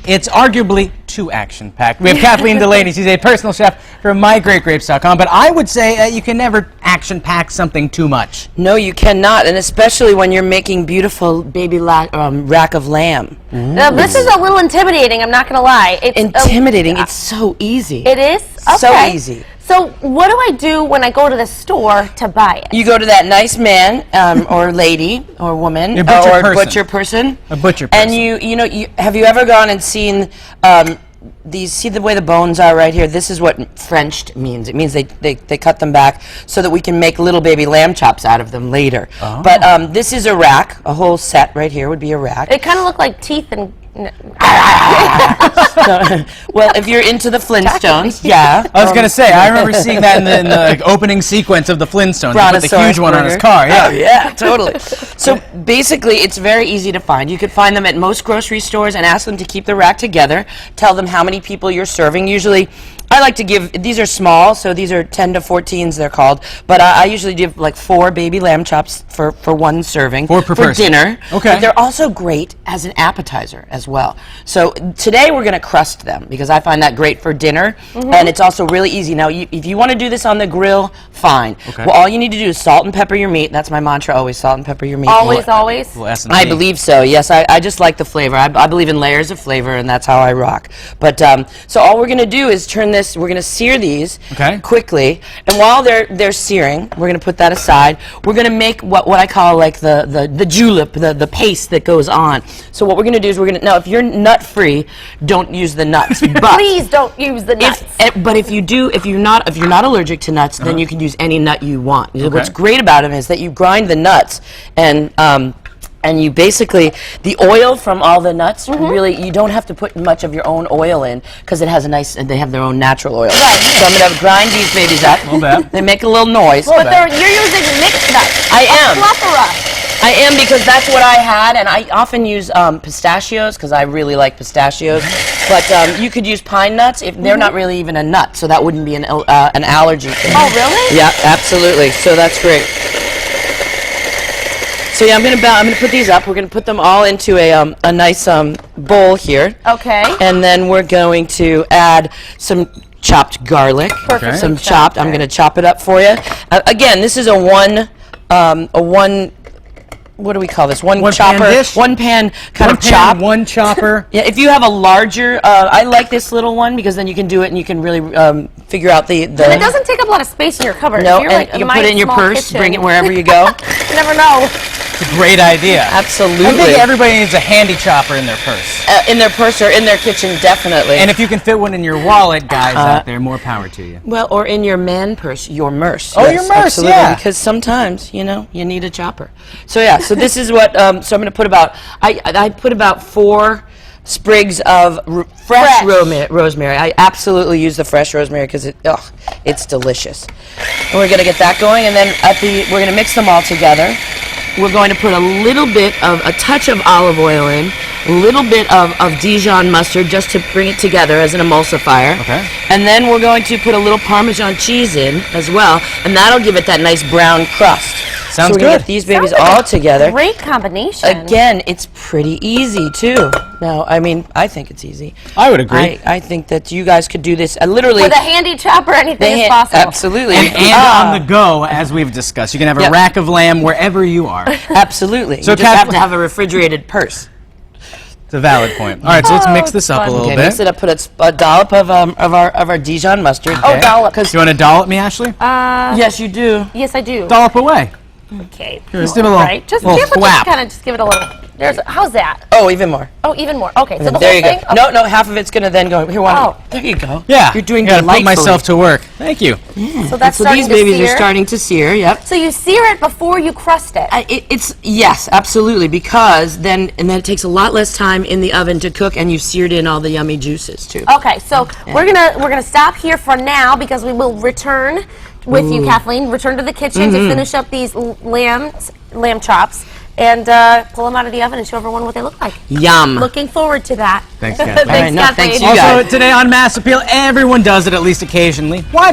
it's arguably too action-packed. We have Kathleen Delaney. She's a personal chef from MyGreatGrapes.com. But I would say you can never action-pack something too much. No, you cannot, and especially when you're making beautiful baby rack of lamb. Now, this is a little intimidating, I'm not going to lie. It's intimidating. It's so easy. It is? Okay. So easy. So what do I do when I go to the store to buy it? You go to that nice man or lady or woman or butcher person. A butcher person. And have you ever gone and seen see the way the bones are right here? This is what Frenched means. It means they cut them back so that we can make little baby lamb chops out of them later. Oh. But this is a rack. A whole set right here would be a rack. It kind of looked like teeth and... Well, if you're into the Flintstones, yeah. I was going to say, I remember seeing that in the opening sequence of the Flintstones. He put the huge one on his car. Yeah. Oh, yeah, totally. So basically, it's very easy to find. You could find them at most grocery stores and ask them to keep the rack together. Tell them how many people you're serving. Usually, I like to give, these are small, so these are 10 to 14s they're called, but I usually give like 4 baby lamb chops for one serving. 4 per person. Dinner. Okay. But they're also great as an appetizer as well. So today we're going to crust them because I find that great for dinner, and it's also really easy. Now, if you want to do this on the grill, fine. Okay. Well, all you need to do is salt and pepper your meat. That's my mantra, always salt and pepper your meat. Always, always? I believe so, yes. I just like the flavor. I believe in layers of flavor, and that's how I rock. But so all we're going to do is turn this, we're going to sear these quickly, and while they're searing, we're going to put that aside. We're going to make what I call like the julep, the paste that goes on. So what we're going to do is now if you're nut-free, don't use the nuts. But please don't use the nuts. But if you're not allergic to nuts, then you can use any nut you want. What's great about them is that you grind the nuts and you basically, the oil from all the nuts, really, you don't have to put much of your own oil in because it has they have their own natural oil. Right. So I'm going to grind these babies up. They make a little noise. But you're using mixed nuts. I am. Plethora. I am, because that's what I had, and I often use pistachios because I really like pistachios. But you could use pine nuts if they're not really even a nut, so that wouldn't be an allergy thing. Oh, really? Yeah, absolutely. So that's great. So yeah, I'm gonna put these up. We're gonna put them all into a nice bowl here. Okay. And then we're going to add some chopped garlic. Perfect. Some chopped. I'm gonna chop it up for you. Again, this is a one. What do we call this? One chopper, pan dish? One pan kind of chop. One chopper. Yeah, if you have a larger, I like this little one because then you can do it and you can really figure out the. And it doesn't take up a lot of space in your cupboard. No, and you can put it in your purse, bring it wherever you go. You never know. It's a great idea. Absolutely. I think everybody needs a handy chopper in their purse. In their purse or in their kitchen, definitely. And if you can fit one in your wallet, guys out there, more power to you. Well, or in your man purse, your merce. Oh, yes, your merce, absolutely, yeah. Because sometimes, you need a chopper. So yeah, so this is what, so I'm going to put I put about 4 sprigs of fresh rosemary. I absolutely use the fresh rosemary because it's delicious. And we're going to get that going, and then we're going to mix them all together. We're going to put a touch of olive oil in, a little bit of Dijon mustard just to bring it together as an emulsifier. Okay. And then we're going to put a little Parmesan cheese in as well, and that'll give it that nice brown crust. Sounds good. So we're going to get these babies all together. Great combination. Again, it's pretty easy too. Now, I mean, I think it's easy. I would agree. I think that you guys could do this literally with a handy chopper. Anything is possible. Absolutely. And on the go, as we've discussed, you can have a rack of lamb wherever you are. Absolutely. So you just have to have a refrigerated purse. It's a valid point. All right, so let's mix this up a little bit. Mix it up. Put a dollop of our Dijon mustard. Okay. Oh, dollop. Do you want to dollop me, Ashley? Yes, you do. Yes, I do. Dollop away. Okay. Just give it a little, just give it a little. How's that? Oh, even more. Oh, even more. Okay, so the whole there you thing? go. Okay. No, half of it's going to then go. Here, there you go. Yeah. You're doing gotta delightfully. put myself to work. Thank you. Yeah. So that's so starting these babies to sear. Are starting to sear. Yep. So you sear it before you crust it. Yes, absolutely, because then it takes a lot less time in the oven to cook, and you've seared in all the yummy juices too. Okay, so we're gonna stop here for now because we will return with you, Kathleen. Return to the kitchen to finish up these lamb chops and pull them out of the oven and show everyone what they look like. Yum. Looking forward to that. Thanks, Kathleen. Thanks, Kathleen. Thanks, you guys. Also, today on Mass Appeal, everyone does it at least occasionally. Why do